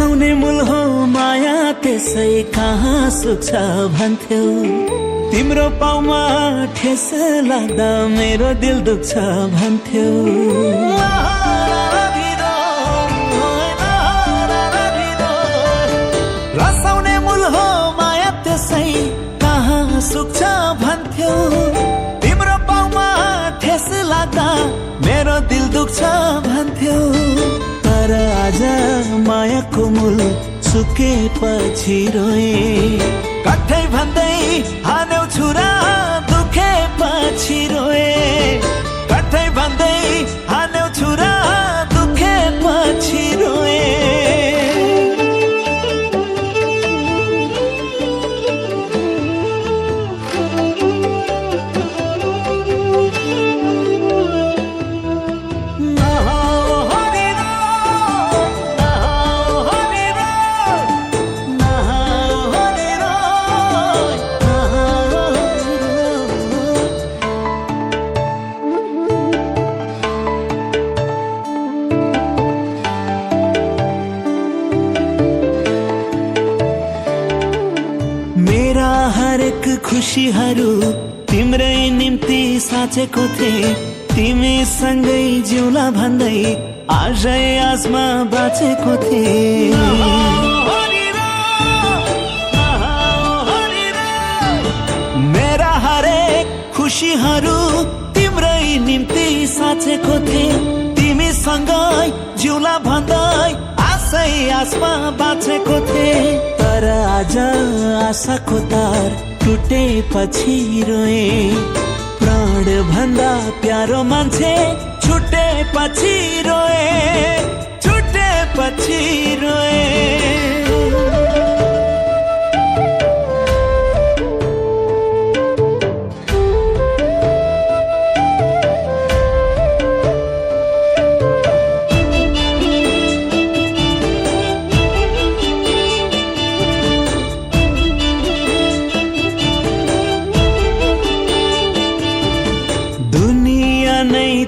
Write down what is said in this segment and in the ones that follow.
रसाउने मूल हो माया त्यसै कहाँ सुख छ भन्थ्यौ। तिम्रो पाउमा ठेस लाग्दा मेरो दिल दुख्छ भन्थ्यौ। रसाउने मूल हो माया त्यसै कहाँ सुख छ भन्थ्यौ। तिम्रो पाउमा ठेस लाग्दा मेरो दिल दुख्छ भन्थ्यौ। तर आज मायाको मूल सुकेपछि रोए। कठै भन्दै हान्यौ छुरा दुखेपछि रोए। कठै भन्दै हान्यौ छुरा दुखेपछि रोए। मेरा हरेक खुशीहरू तिम्रै निम्ति साँचेको थिए। तिमी सँगै जिउला भन्दै आजै आजमा बाँचेको थिए। मेरा हरेक खुशीहरू तिम्रै निम्ति साँचेको थिए। तिमी सँगै जिउला भन्दै आशै आसमा बाँचेको थिए। तर आज आशाको तार टुटेपछि रोए। प्राण भन्दा प्यारो मान्छे छुटेपछि रोए। छुटेपछि रोए।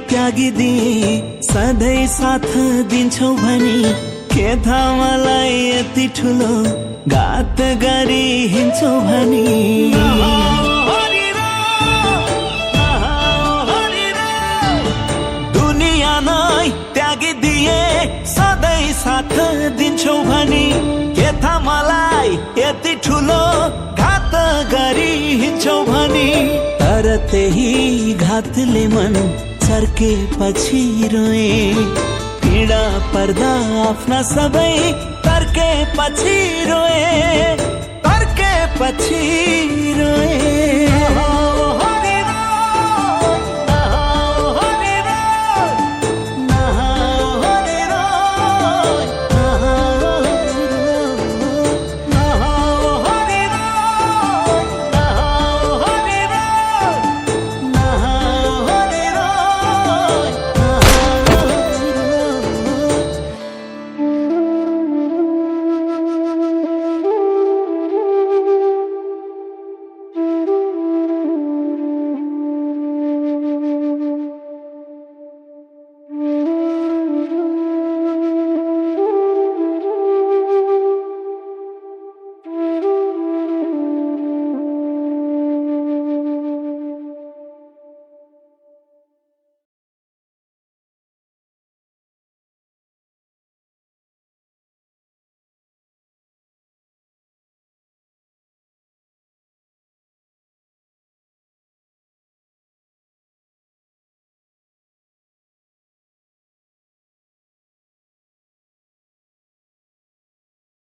त्यागिदिए सधैँ साथ दिन्छौ भनी के थाहा मलाई यति ठुलो घात गरी हिँड्छौ भनी। दुनिया नै त्यागिदिए सधैँ साथ दिन्छौ भनी के थाहा मलाई यति ठुलो घात गरी हिँड्छौ भनी। तर त्यही घातले मन छर्केपछि रोए। पीडा पर्दा आफ्ना सबै तर्केपछि रोए। तर्केपछि रोए।